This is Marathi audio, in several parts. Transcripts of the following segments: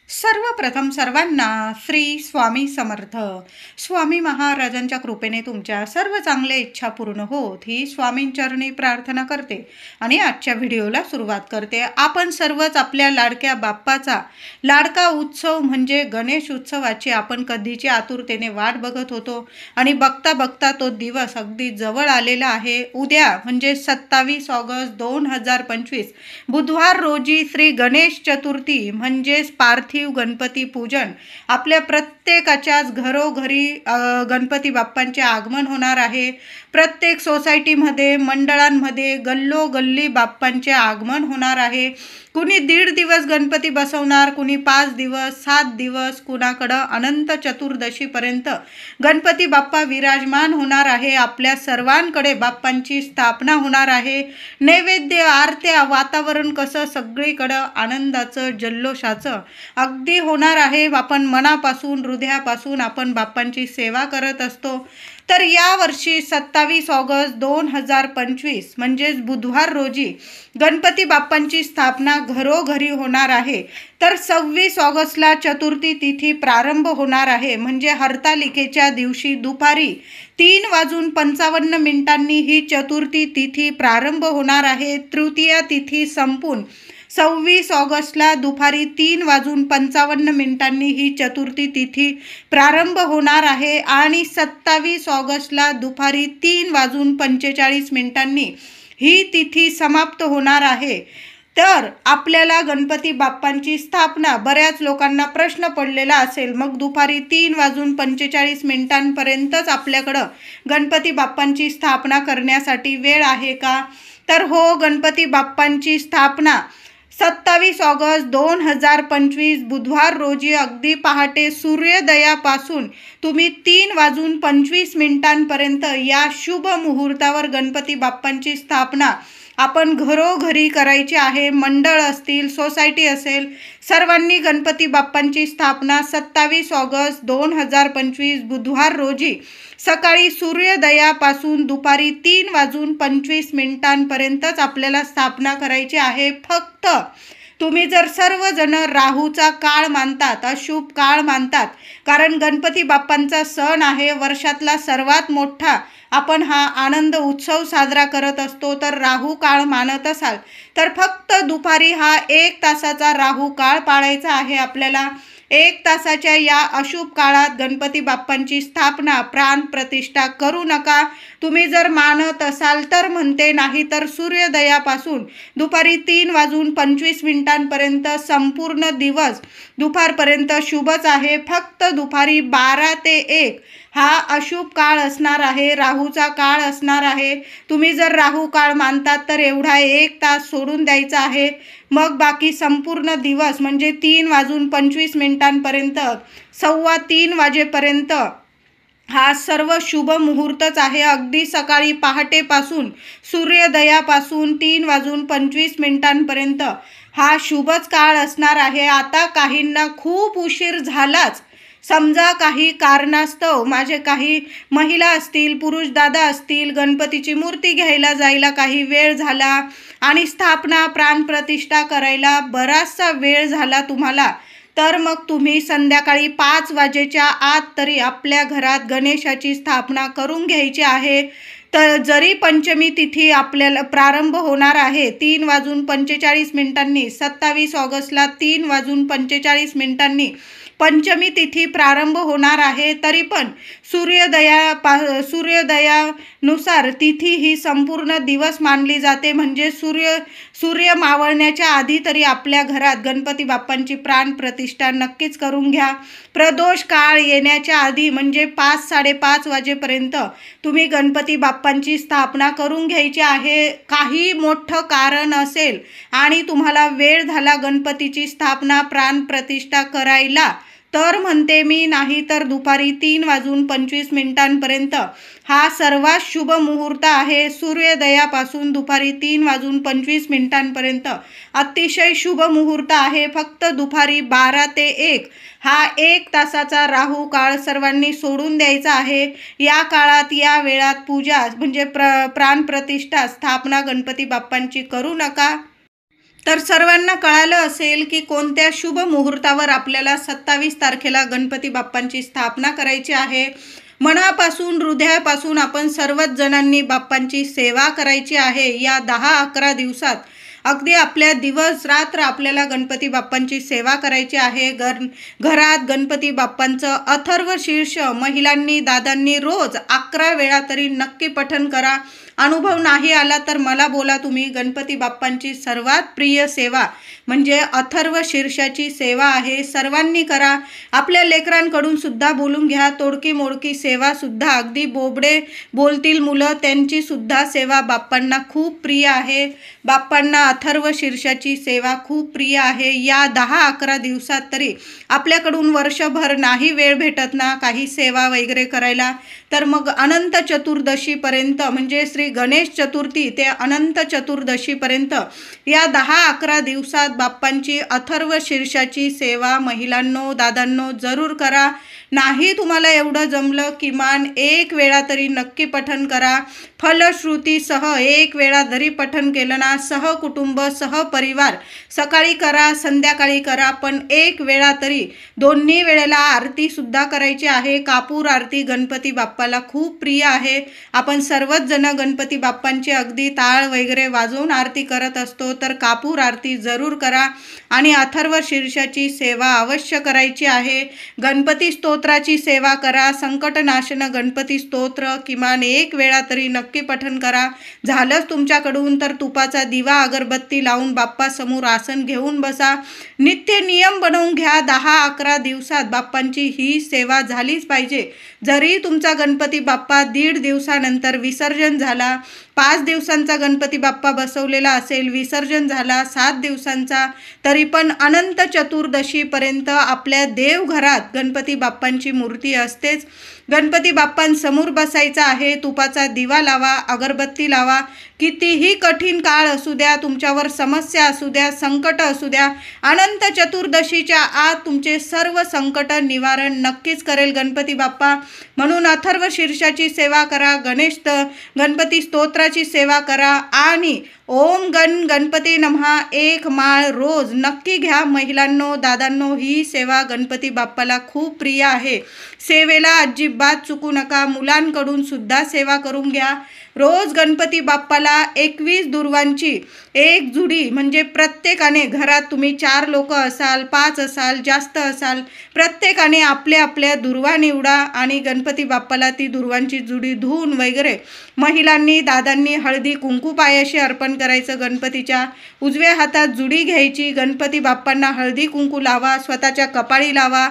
सर्वप्रथम सर्वांना श्री स्वामी समर्थ. स्वामी महाराजांच्या कृपेने तुमच्या सर्व चांगल्या इच्छा पूर्ण होत ही स्वामींचरणी प्रार्थना करते आणि आजच्या व्हिडिओला सुरुवात करते. आपण सर्वच आपल्या लाडक्या बाप्पाचा लाडका उत्सव म्हणजे गणेश उत्सवाची आपण कधीची आतुरतेने वाट बघत होतो आणि बघता बघता तो दिवस अगदी जवळ आलेला आहे. उद्या म्हणजे 27 ऑगस्ट 2025 बुधवार रोजी श्री गणेश चतुर्थी म्हणजेच पार्थिव गणपती पूजन आपल्या प्रत्येकाच्याच घरोघरी गणपती बाप्पांचे आगमन होणार आहे. प्रत्येक सोसायटीमध्ये मंडळांमध्ये गल्लोगल्ली बाप्पांचे आगमन होणार आहे. कुणी 1.5 दिवस गणपती बसवणार, कुणी 5 दिवस 7 दिवस, कुणाकडं अनंत चतुर्दशीपर्यंत गणपती बाप्पा विराजमान होणार आहे. आपल्या सर्वांकडे बाप्पांची स्थापना होणार आहे. नैवेद्य आरत्या वातावरण कसं सगळीकडं आनंदाचं जल्लोषाचं अगदी होणार आहे. आपण मनापासून हृदयापासून आपण बाप्पांची सेवा करत असतो. तर यावर्षी 27 ऑगस्ट 2025 म्हणजेच बुधवार रोजी गणपती बाप्पांची स्थापना घरोघरी होणार आहे. तर 26 ऑगस्टला चतुर्थी तिथी प्रारंभ होणार आहे. म्हणजे हरतालिकेच्या दिवशी दुपारी 3:55 ही चतुर्थी तिथी प्रारंभ होणार आहे. तृतीया तिथी संपून 26 ऑगस्टला दुपारी 3:55 ही चतुर्थी तिथी प्रारंभ होणार आहे आणि 27 ऑगस्टला दुपारी 3:45 ही तिथी समाप्त होणार आहे. तर आपल्याला गणपती बाप्पांची स्थापना, बऱ्याच लोकांना प्रश्न पडलेला असेल, मग दुपारी 3:45 आपल्याकडं गणपती बाप्पांची स्थापना करण्यासाठी वेळ आहे का? तर हो, गणपती बाप्पांची स्थापना 27 ऑगस्ट 2025 बुधवार रोजी अगदी पहाटे सूर्योदयापासून तुम्ही 3:25 या शुभ मुहूर्तावर गणपती बाप्पांची स्थापना आपण घरोघरी करायची आहे. मंडळ असतील, सोसायटी असेल, सर्वांनी गणपती बाप्पांची स्थापना 27 ऑगस्ट 2025 बुधवार रोजी सकाळी सूर्योदयापासून दुपारी 3:25 आपल्याला स्थापना करायची आहे. फक्त तुम्ही जर सर्वजण राहूचा काळ मानतात, अशुभ काळ मानतात, कारण गणपती बाप्पांचा सण आहे, वर्षातला सर्वात मोठा आपण हा आनंद उत्सव साजरा करत असतो, तर राहू काळ मानत असाल तर फक्त दुपारी हा 1 तासाचा राहू काळ पाळायचा आहे आपल्याला. 1 तासाच्या या अशुभ काळात गणपती बाप्पांची स्थापना प्राण प्रतिष्ठा करू नका. तुम्ही जर मानत असाल तर म्हणते, नाही तर सूर्योदयापासून दुपारी 3:25 संपूर्ण दिवस दुपारपर्यंत शुभच आहे. फक्त दुपारी 12 ते 1 हा अशुभ काळ असणार आहे, राहूचा काळ असणार आहे. तुम्ही जर राहू काळ मानतात तर एवढा 1 तास सोडून द्यायचा आहे. मग बाकी संपूर्ण दिवस म्हणजे 3:25 3:15 वाजेपर्यंत हा सर्व शुभ मुहूर्तच आहे. अगदी सकाळी पहाटेपासून सूर्योदयापासून 3:25 हा शुभच काळ असणार आहे. आता काहींना खूप उशीर झालाच, समजा काही कारणास्तव माझे काही महिला असतील, पुरुष दादा असतील, गणपतीची मूर्ती घ्यायला जायला काही वेळ झाला आणि स्थापना प्राणप्रतिष्ठा करायला बराचसा वेळ झाला तुम्हाला, तर मग तुम्ही संध्याकाळी 5 वाजेच्या आत तरी आपल्या घरात गणेशाची स्थापना करून घ्यायची आहे. तर जरी पंचमी तिथी आपल्याला प्रारंभ होणार आहे 3:45 27 ऑगस्टला 3:45 पंचमी तिथी प्रारंभ होणार आहे, तरी पण सूर्योदयानुसार तिथी ही संपूर्ण दिवस मानली जाते. म्हणजे सूर्य मावळण्याच्या आधी तरी आपल्या घरात गणपती बाप्पांची प्राण प्रतिष्ठा नक्कीच करून घ्या. प्रदोष काळ येण्याच्या आधी म्हणजे 5-5:30 वाजेपर्यंत तुम्ही गणपती बाप्पांची स्थापना करून घ्यायची आहे. काही मोठं कारण असेल आणि तुम्हाला वेळ झाला गणपतीची स्थापना प्राण प्रतिष्ठा करायला, तर म्हणते मी, नाही तर दुपारी 3:25 हा सर्वात शुभ मुहूर्त आहे. सूर्योदयापासून दुपारी 3:25 अतिशय शुभ मुहूर्त आहे. फक्त दुपारी 12 ते 1 हा 1 तासाचा राहू काळ सर्वांनी सोडून द्यायचा आहे. या काळात या वेळात पूजा म्हणजे प्राणप्रतिष्ठा स्थापना गणपती बाप्पांची करू नका. तर सर्वांना कळालं असेल की कोणत्या शुभ मुहूर्तावर आपल्याला 27 तारखेला गणपती बाप्पांची स्थापना करायची आहे। मनापासून हृदयापासून आपण सर्वच जणांनी बाप्पांची सेवा करायची आहे। या 10-11 दिवसात अगदी आपल्या दिवस रात्र आपल्याला गणपती बाप्पांची सेवा करायची आहे। घरात गणपती बाप्पांचं अथर्व शीर्ष महिलांनी दादांनी रोज 11 वेळा तरी नक्की पठण करा। अनुभव नाही आला तर मला बोला तुम्ही। गणपती बाप्पांची सर्वात प्रिय सेवा म्हणजे अथर्व शीर्षाची सेवा आहे, सर्वांनी करा। आपल्या लेकरांकडून सुद्धा बोलून घ्या, तोडकी मोडकी सेवा सुद्धा, अगदी बोबडे बोलतील मुलं त्यांची सुद्धा सेवा बाप्पांना खूप प्रिय आहे। बाप्पांना अथर्व शीर्षाची सेवा खूप प्रिय आहे। या 10-11 दिवसात तरी आपल्याकडून वर्षभर नाही वेळ भेटत ना काही सेवा वगैरे करायला, तर मग अनंत चतुर्दशीपर्यंत म्हणजे श्री गणेश चतुर्थी ते अनंत चतुर्दशीपर्यंत या 10-11 दिवसात बाप्पांची अथर्व शीर्षाची सेवा महिलांनो दादांनो जरूर करा। नाही तुम्हाला एवढं जमलं किमान 1 वेळा तरी नक्की पठण करा। फलश्रुतीसह 1 वेळा जरी पठण केलं ना सहकुटुंब सहपरिवार सकाळी करा संध्याकाळी करा, पण 1 वेळा तरी दोन्ही वेळेला आरती सुद्धा करायची आहे। कापूर आरती गणपती बाप्पाला खूप प्रिय आहे। आपण सर्वच जण गणपती बाप्पांची अगदी टाळ वगैरे वाजवून आरती करत असतो, तर कापूर आरती जरूर करा आणि अथर्व शीर्षाची सेवा अवश्य करायची आहे। गणपती स्तोत्राची सेवा करा, संकटनाशन गणपती स्तोत्र किमान 1 वेळा तरी नक्की पठण करा। झालंच तुमच्याकडून तर तुपाचा दिवा अगरबत्ती लावून बाप्पासमोर आसन घेऊन बसा। नित्य नियम बनवून घ्या। 10-11 दिवसात बाप्पांची ही सेवा झालीच पाहिजे। जरी तुमचा गणपती बाप्पा 1.5 दिवसानंतर विसर्जन झाला, 5 दिवसांचा गणपती बाप्पा बसवलेला असेल विसर्जन झाला 7 दिवसांचा, तरी पण अनंत चतुर्दशीपर्यंत आपल्या देवघरात गणपती बाप्पांची मूर्ती असतेच। गणपती बाप्पांसमोर बसायचा आहे, तुपाचा दिवा लावा अगरबत्ती लावा। कितीही कठीण काळ असू द्या, तुमच्यावर समस्या असू द्या संकट असू द्या, अनंत चतुर्दशीच्या आत तुमचे सर्व संकट निवारण नक्कीच करेल गणपती बाप्पा। म्हणून अथर्व शीर्षाची सेवा करा, गणपती स्तोत्राची सेवा करा आणि ओम गणपती नमः 1 माळ रोज नक्की घ्या। महिलांनो दादांनो ही सेवा गणपती बाप्पाला खूप प्रिय आहे। सेवेला अजिबात चुकू नका। मुलांकडून सुद्धा सेवा करून घ्या। रोज गणपती बाप्पाला 21 दुर्वांची 1 जुडी म्हणजे प्रत्येकाने घरात तुम्ही 4 लोक असाल 5 असाल जास्त असाल प्रत्येकाने आपल्या आपल्या दुर्वा निवडा आणि गणपती बाप्पाला ती दुर्वांची जुडी धुवून वगैरे महिलांनी दादांनी हळदी कुंकू पायाशी अर्पण करायचं। गणपतीच्या उजव्या हातात जुडी घ्यायची, गणपती बाप्पांना हळदी कुंकू लावा, स्वतःच्या कपाळी लावा,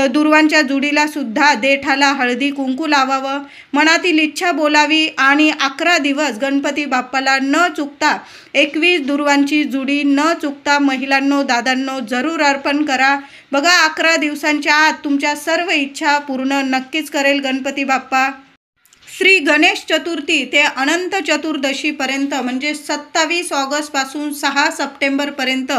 दुर्वांच्या जुडीला सुद्धा देठाला हळदी कुंकू लावावं, मनातील इच्छा बोलावी आणि 11 दिवस गणपती बाप्पाला न चुकता 21 दुर्वांची जुडी न चुकता महिलांनो दादांनो जरूर अर्पण करा। बघा 11 दिवसांच्या आत तुमच्या सर्व इच्छा पूर्ण नक्कीच करेल गणपती बाप्पा। श्री गणेश चतुर्थी ते अनंत चतुर्दशीपर्यंत म्हणजे 27 ऑगस्टपासून 6 सप्टेंबरपर्यंत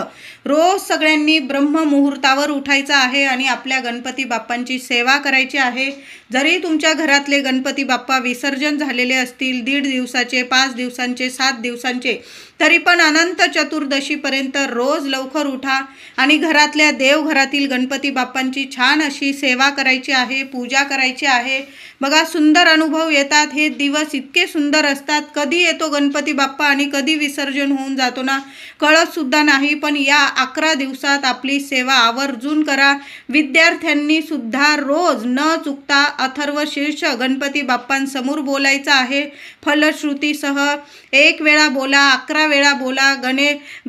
रोज सगळ्यांनी ब्रह्ममुहूर्तावर उठायचं आहे आणि आपल्या गणपती बाप्पांची सेवा करायची आहे। जरी तुमच्या घरातले गणपती बाप्पा विसर्जन झालेले असतील 1.5 दिवसाचे 5 दिवसांचे 7 दिवसांचे, तरी पण अनंत चतुर्दशीपर्यंत रोज लवकर उठा आणि घरातल्या देवघरातील गणपती बाप्पांची छान अशी सेवा करायची आहे, पूजा करायची आहे। बघा सुंदर अनुभव येतात, हे दिवस इतके सुंदर असतात। कधी येतो गणपती बाप्पा आणि कधी विसर्जन होऊन जातो ना कळत सुद्धा नाही, पण या 11 दिवसात आपली सेवा आवर्जून करा। विद्यार्थ्यांनी सुद्धा रोज न चुकता अथर्व शीर्ष गणपती बाप्पांसमोर बोलायचं आहे। फलश्रुतीसह 1 वेळा बोला 11 वेळा बोला,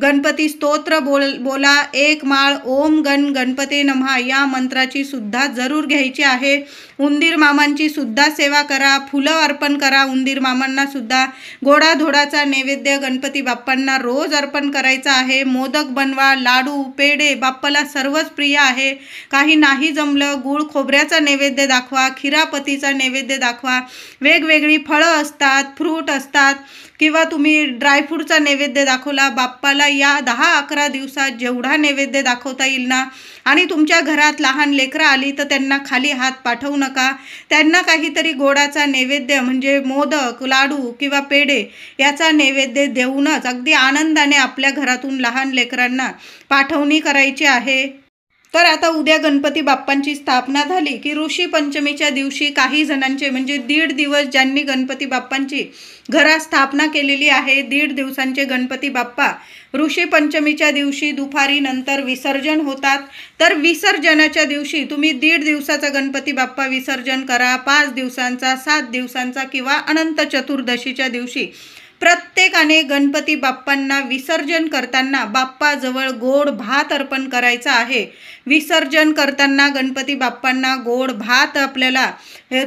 गणपती स्तोत्र बोला, 1 माळ ओम गणपती नमः या मंत्राची सुद्धा जरूर घ्यायची आहे। उंदीर मामांची सुद्धा सेवा करा, फुलं अर्पण करा उंदीर मामांना सुद्धा। गोडाधोडाचा नैवेद्य गणपती बाप्पांना रोज अर्पण करायचा आहे। मोदक बनवा, लाडू पेढे बाप्पाला सर्वच प्रिय आहे। काही नाही जमलं गुळ खोबऱ्याचा नैवेद्य दाखवा, खिरापतीचा नैवेद्य दाखवा, वेगवेगळी फळं असतात फ्रूट असतात किंवा तुम्ही ड्रायफ्रूटचा नैवेद्य दाखवला बाप्पाला, या 10-11 दिवसात जेवढा नैवेद्य दाखवता येईल ना, आणि तुमच्या घरात लहान लेकरं आली तर त्यांना खाली हात पाठवू नका. त्यांना काहीतरी गोडाचा नैवेद्य म्हणजे मोदक, लाडू किंवा पेढे याचा नैवेद्य देऊनच अगदी आनंदाने आपल्या घरातून लहान लेकरांना पाठवणी करायची आहे. तर आता उद्या गणपती बाप्पांची स्थापना झाली की ऋषी पंचमीच्या दिवशी काही जणांचे म्हणजे 1.5 दिवस ज्यांनी गणपती बाप्पांची घरात स्थापना केलेली आहे, 1.5 दिवसांचे गणपती बाप्पा ऋषी पंचमीच्या दिवशी दुपारी नंतर विसर्जन होतात. तर विसर्जनाच्या दिवशी तुम्ही 1.5 दिवसाचा गणपती बाप्पा विसर्जन करा, 5 दिवसांचा, 7 दिवसांचा किंवा अनंत चतुर्दशीच्या दिवशी प्रत्येकाने गणपती बाप्पांना विसर्जन करताना बाप्पाजवळ गोड भात अर्पण करायचा आहे. विसर्जन करताना गणपती बाप्पांना गोड भात आपल्याला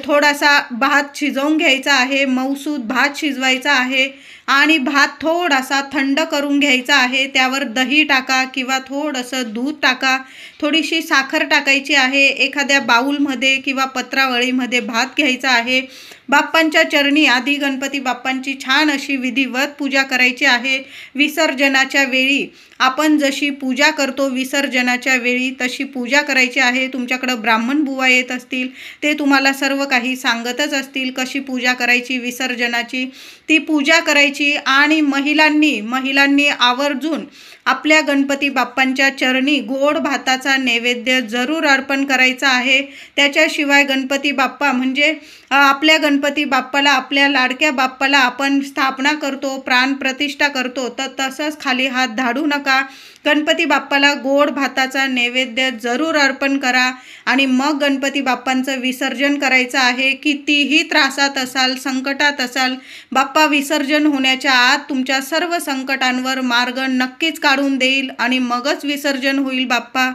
थोडासा भात शिजवून घ्यायचा आहे, मऊसूद भात शिजवायचा आहे आणि भात थोडासा थंड करून घ्यायचा आहे. त्यावर दही टाका किंवा थोडंसं दूध टाका, थोडीशी साखर टाकायची आहे. एखाद्या बाऊलमध्ये किंवा पत्रावळीमध्ये भात घ्यायचा आहे. बाप्पांच्या चरणी आधी गणपती बाप्पांची छान अशी विधिवत पूजा करायची आहे. विसर्जनाच्या वेळी आपण जशी पूजा करतो विसर्जनाच्या वेळी तशी पूजा करायची आहे. तुमच्याकडं ब्राह्मण बुवा येत असतील, ते तुम्हाला सर्व काही सांगतच असतील कशी पूजा करायची विसर्जनाची, ती पूजा करायची. आणि महिलांनी आवर्जून आपल्या गणपती बाप्पांच्या चरणी गोड भाताचा नैवेद्य जरूर अर्पण करायचा आहे. त्याच्याशिवाय गणपती बाप्पा म्हणजे आपल्या गणपती बाप्पाला, आपल्या लाडक्या बाप्पाला आपण स्थापना करतो, प्राणप्रतिष्ठा करतो, तर तसंच खाली हात धाडू नका. गणपती बाप्पाला गोड भाताचा नैवेद्य जरूर अर्पण करा आणि मग गणपती बाप्पांचं विसर्जन करायचं आहे. कितीही त्रासात असाल, संकटात असाल, बाप्पा विसर्जन होण्याच्या आत तुमच्या सर्व संकटांवर मार्ग नक्कीच काढून देईल आणि मगच विसर्जन होईल बाप्पा.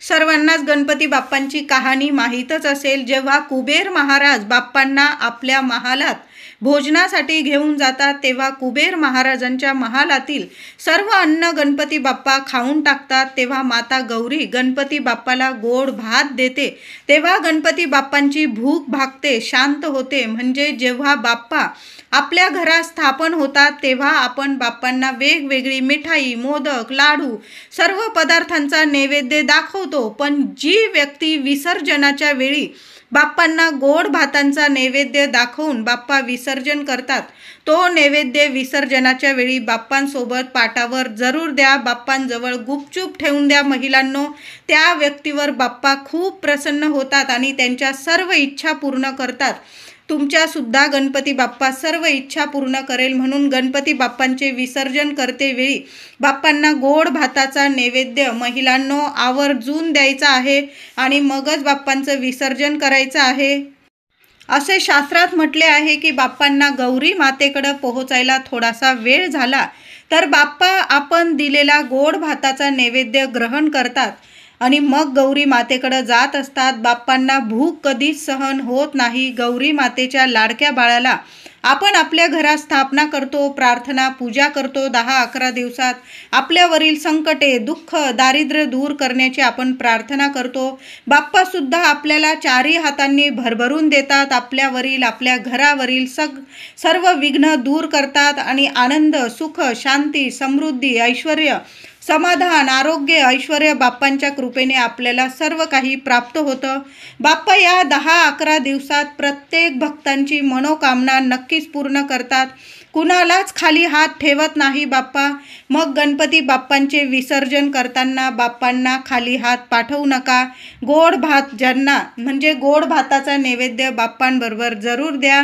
सर्वांनाच गणपती बाप्पांची कहाणी माहीतच असेल. जेव्हा कुबेर महाराज बाप्पांना आपल्या महालात भोजनासाठी घेऊन जातात तेव्हा कुबेर महाराजांच्या महालातील सर्व अन्न गणपती बाप्पा खाऊन टाकतात. तेव्हा माता गौरी गणपती बाप्पाला गोड भात देते. तेव्हा गणपती बाप्पांची भूक भागते, शांत होते. म्हणजे जेव्हा बाप्पा आपल्या घरात स्थापन होतात तेव्हा आपण बाप्पांना वेगवेगळी मिठाई, मोदक, लाडू सर्व पदार्थांचा नैवेद्य दाखवतो. पण जी व्यक्ती विसर्जनाच्या वेळी बाप्पांना गोड भातांचा नैवेद्य दाखवून बाप्पा विसर्जन करतात, तो नैवेद्य विसर्जनाच्या वेळी बाप्पांसोबत पाटावर जरूर द्या. बाप्पांजवळ गुपचूप ठेवून द्या महिलांनो. त्या व्यक्तीवर बाप्पा खूप प्रसन्न होतात आणि त्यांच्या सर्व इच्छा पूर्ण करतात. तुमच्या सुद्धा गणपती बाप्पा सर्व इच्छा पूर्ण करेल. म्हणून गणपती बाप्पांचे विसर्जन करते वेळी बाप्पांना गोड भाताचा नैवेद्य महिलांनो आवर्जून द्यायचा आहे आणि मगच बाप्पांचं विसर्जन करायचं आहे. असे शास्त्रात म्हटले आहे की बाप्पांना गौरी मातेकडे पोहोचायला थोडासा वेळ झाला तर बाप्पा आपण दिलेला गोड भाताचा नैवेद्य ग्रहण करतात आणि मग गौरी मातेकडे जात असतात. बाप्पांना भूक कधीच सहन होत नाही. गौरी मातेच्या लाडक्या बाळाला आपण आपल्या घरात स्थापना करतो, प्रार्थना, पूजा करतो. 10-11 दिवसात आपल्यावरील संकटे, दुःख, दारिद्र्य दूर करण्याची आपण प्रार्थना करतो. बाप्पासुद्धा आपल्याला 4ही हातांनी भरभरून देतात. आपल्यावरील, आपल्या घरावरील सर्व विघ्न दूर करतात आणि आनंद, सुख, शांती, समृद्धी, ऐश्वर्य, समाधान, आरोग्य, ऐश्वर्य बाप्पांच्या कृपेने आपल्याला सर्व काही प्राप्त होतं. बाप्पा या 10-11 दिवसात प्रत्येक भक्तांची मनोकामना नक्कीच पूर्ण करतात. कुणालाच खाली हात ठेवत नाही बाप्पा. मग गणपती बाप्पांचे विसर्जन करताना बाप्पांना खाली हात पाठवू नका. गोड भात ज्यांना म्हणजे गोड भाताचा नैवेद्य बाप्पांबरोबर जरूर द्या.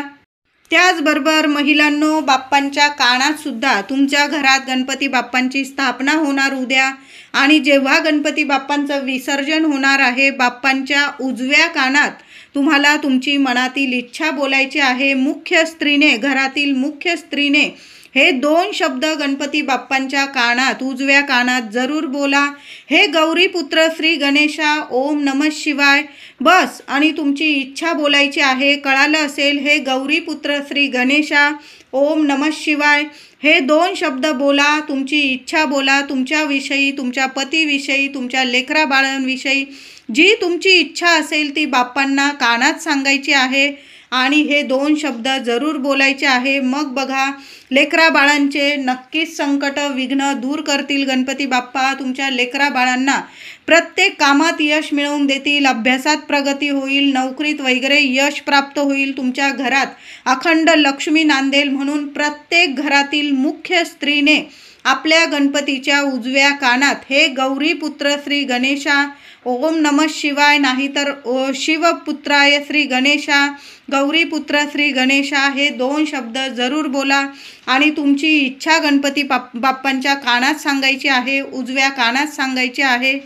त्याचबरोबर महिलांनो, बाप्पांच्या कानात सुद्धा तुमच्या घरात गणपती बाप्पांची स्थापना होणार उद्या आणि जेव्हा गणपती बाप्पांचं विसर्जन होणार आहे, बाप्पांच्या उजव्या कानात तुम्हाला तुमची मनातील इच्छा बोलायची आहे. मुख्य स्त्रीने, घरातील मुख्य स्त्रीने हे 2 शब्द गणपती बाप्पांच्या कानात, उजव्या कानात जरूर बोला. हे गौरीपुत्र श्री गणेशा, ओम नमः शिवाय. बस आणि तुमची इच्छा बोलायची आहे. कळालं असेल, हे गौरीपुत्र श्री गणेशा, ओम नमः शिवाय. हे 2 शब्द बोला, तुमची इच्छा बोला. तुमच्याविषयी, तुमच्या पतीविषयी, तुमच्या लेकरा बाळांविषयी जी तुमची इच्छा असेल ती बाप्पांना कानात सांगायची आहे आणि हे 2 शब्द जरूर बोलायचे आहे. मग बघा, लेकरा बाळांचे नक्कीच संकट विघ्न दूर करतील गणपती बाप्पा. तुमच्या लेकरा बाळांना प्रत्येक कामात यश मिळवून देतील, अभ्यासात प्रगती होईल, नोकरीत वगैरे यश प्राप्त होईल. तुमच्या घरात अखंड लक्ष्मी नांदेल. म्हणून प्रत्येक घरातील मुख्य स्त्रीने आपल्या गणपतीच्या उजव्या कानात हे गौरीपुत्र श्री गणेशा, ओम नमः शिवाय, नाहीतर शिवपुत्राय श्री गणेशा, गौरीपुत्र श्री गणेशा हे 2 शब्द जरूर बोला. आणि तुमची इच्छा गणपती बाप्पांच्या कानात सांगायची आहे, उजव्या कानात सांगायची आहे.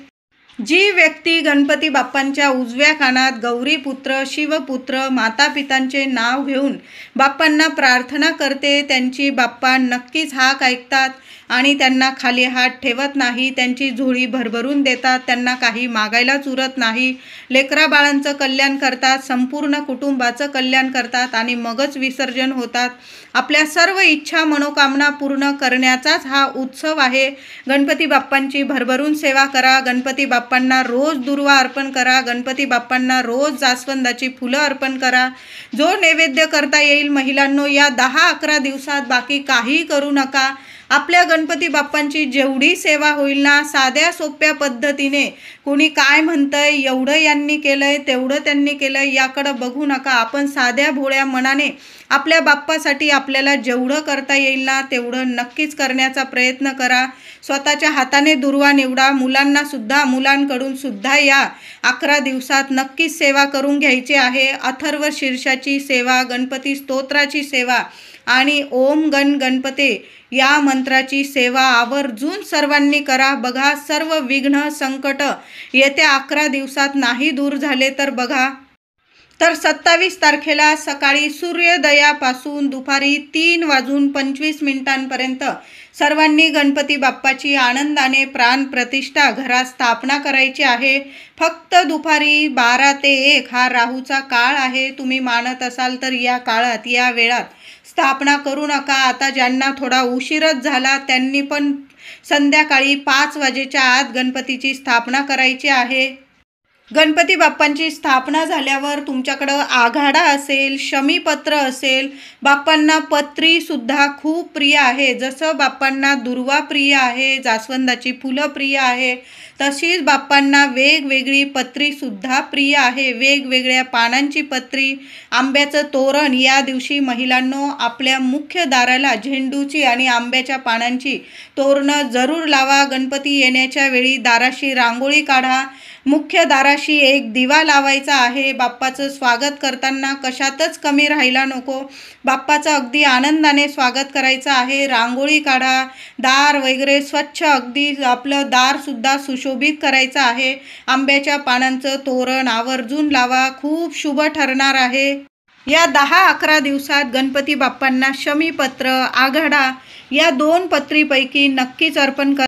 जी व्यक्ती गणपती बाप्पांच्या उजव्या कानात गौरीपुत्र, शिवपुत्र, मातापितांचे नाव घेऊन बाप्पांना प्रार्थना करते, त्यांची बाप्पा नक्कीच हाक ऐकतात आणि त्यांना खाली हात ठेवत नाही. त्यांची झोळी भरभरून देतात, त्यांना काही मागायलाच उरत नाही. लेकरा बाळांचं कल्याण करतात, संपूर्ण कुटुंबाचं कल्याण करतात आणि मगच विसर्जन होतात. आपल्या सर्व इच्छा मनोकामना पूर्ण करण्याचाच हा उत्सव आहे. गणपती बाप्पांची भरभरून सेवा करा. गणपती बाप्पांना रोज दुर्वा अर्पण करा. गणपती बाप्पांना रोज जास्वंदाची फुलं अर्पण करा. जो नैवेद्य करता येईल महिलांनो, या 10-11 दिवसात बाकी काही करू नका. आपल्या गणपती बाप्पांची जेवढी सेवा होईल ना, साध्या सोप्या पद्धतीने, कोणी काय म्हणतंय, एवढं यांनी केलंय, तेवढं त्यांनी केलंय, याकडं बघू नका. आपण साध्या भोळ्या मनाने आपल्या बाप्पासाठी आपल्याला जेवढं करता येईल ना, तेवढं नक्कीच करण्याचा प्रयत्न करा. स्वतःच्या हाताने दुर्वा निवडा. मुलांकडून सुद्धा या 11 दिवसात नक्कीच सेवा करून घ्यायची आहे. अथर्व शीर्षाची सेवा, गणपती स्तोत्राची सेवा आणि ओम गण गणपते या मंत्राची सेवा आवर्जून सर्वांनी करा. बघा, सर्व विघ्न संकट येत्या 11 दिवसात नाही दूर झाले तर बघा, तर 27 तारखेला सकाळी सूर्योदयापासून दुपारी 3:25 सर्वांनी गणपती बाप्पाची आनंदाने प्राणप्रतिष्ठा घरात स्थापना करायची आहे. फक्त दुपारी 12 ते 1 हा राहूचा काळ आहे. तुम्ही मानत असाल तर या काळात, या वेळात स्थापना करू नका. आता ज्यांना थोडा उशीरच झाला त्यांनी पण संध्याकाळी 5 वाजेच्या आत गणपतीची स्थापना करायची आहे. गणपती बाप्पांची स्थापना झाल्यावर तुमच्याकडं आघाडा असेल, शमीपत्र असेल, बाप्पांना पत्री सुद्धा खूप प्रिय आहे. जसं बाप्पांना दुर्वा प्रिय आहे, जास्वंदाची फुलं प्रिय आहे, तशीच बाप्पांना वेगवेगळी पत्री सुद्धा प्रिय आहे. वेगवेगळ्या पानांची पत्री, आंब्याचं तोरण. या दिवशी महिलांनो, आपल्या मुख्य दाराला झेंडूची आणि आंब्याच्या पानांची तोरणं जरूर लावा. गणपती येण्याच्या वेळी दाराशी रांगोळी काढा. मुख्य दाराशी एक दिवा लावायचा आहे. बाप्पाचं स्वागत करताना कशातच कमी राहायला नको. बाप्पाचं अगदी आनंदाने स्वागत करायचं आहे. रांगोळी काढा. दार वगैरे स्वच्छ, अगदी आपलं दारसुद्धा सुशोभित करायचं आहे. आंब्याच्या पानांचं तोरण आवर्जून लावा, खूप शुभ ठरणार आहे. या 10-11 दिवसात गणपती बाप्पांना शमीपत्र, आघाडा या 2 पत्रीपैकी नक्कीच अर्पण करा.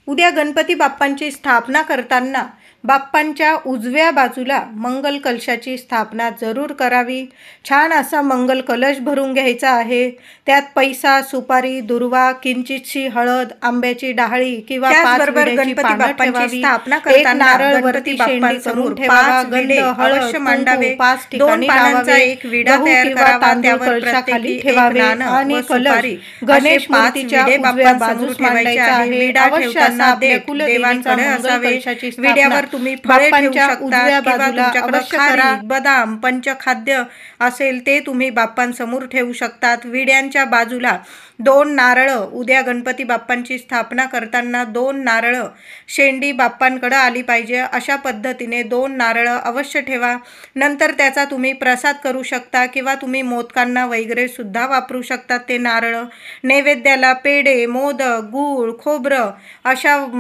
उद्या गणपती बाप्पांची स्थापना करताना बाप्पांच्या उजव्या बाजूला मंगल कलशाची स्थापना जरूर करावी. छान असा मंगल कलश भरून घ्यायचा आहे. त्यात पैसा, सुपारी, दुर्वा, किंचितशी हळद, आंब्याची डहाळी किंवा गणपती बाप्पांची स्थापना करताना नारळ वरती बाप्पांसमोर ठेवावा. गंध, हळद मांडावे. 5 ठिकाणी लावावे. एक विडा तयार करावा, त्यावर कलशाखाली ठेवावे आणि कलश गणेश मूर्तीच्या उजव्या बाजूस मांडायचा आहे. विडा ठेवताना आपल्या कुलदेवांकडे असावे. विड्यावर तुम्ही फळे ठेवू शकता किंवा तुमच्याकडे खारीक, बदाम, पंचखाद्य असेल ते तुम्ही बाप्पांसमोर ठेवू शकतात. विड्यांच्या बाजूला 2 नारळं, उद्या गणपती बाप्पांची स्थापना करताना 2 नारळं शेंडी बाप्पांकडे आली पाहिजे. अशा पद्धतीने 2 नारळं अवश्य ठेवा. नंतर त्याचा तुम्ही प्रसाद करू शकता किंवा तुम्ही मोदकांना वगैरे सुद्धा वापरू शकतात ते नारळं. नैवेद्याला पेढे, मोदक, गूळ, खोबरं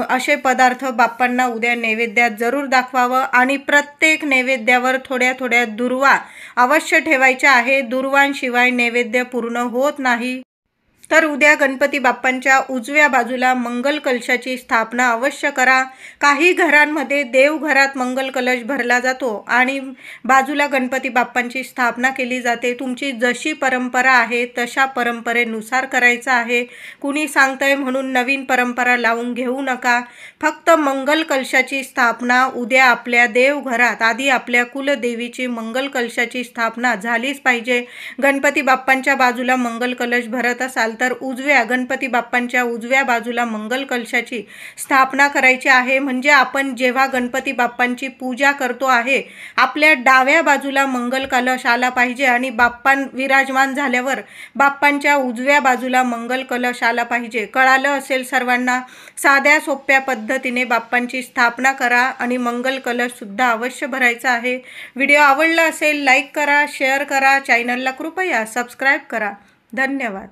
असे पदार्थ बाप्पांना उद्या नैवेद्यात जरूर दाखवावं आणि प्रत्येक नैवेद्यावर थोड्या थोड्या दुर्वा अवश्य ठेवायच्या आहे. दुर्वांशिवाय नैवेद्य पूर्ण होत नाही. तर उद्या गणपती बाप्पांच्या उजव्या बाजूला मंगल कलशाची स्थापना अवश्य करा। काही घरांमध्ये देवघरात मंगल कलश भरला जातो आणि बाजूला गणपती बाप्पांची स्थापना केली जाते। तुमची जशी परंपरा आहे तशा परंपरेनुसार करायचं आहे। कुणी सांगतंय म्हणून नवीन परंपरा लावून घेऊ नका। फक्त मंगल कलशाची स्थापना उद्या आपल्या देवघरात आधी आपल्या कुलदेवीची मंगल कलशाची स्थापना झालीच पाहिजे। गणपती बाप्पांच्या बाजूला मंगल कलश भरत असाल तर गणपती बाप्पांच्या उजव्या बाजूला मंगल कलशाची स्थापना करायची आहे। म्हणजे आपण जेव्हा गणपती बाप्पांची पूजा करतो आहे आपल्या डाव्या बाजूला मंगल कलश आला पाहिजे आणि विराजमान झाल्यावर बाप्पांच्या उजव्या बाजूला मंगल कलश आला पाहिजे। कळालं असेल सर्वांना। साध्या सोप्या पद्धतीने बाप्पांची स्थापना करा आणि मंगल कलश सुद्धा अवश्य भरायचा आहे। व्हिडिओ आवडला असेल लाईक करा, शेअर करा, चॅनलला कृपया सबस्क्राईब करा। धन्यवाद।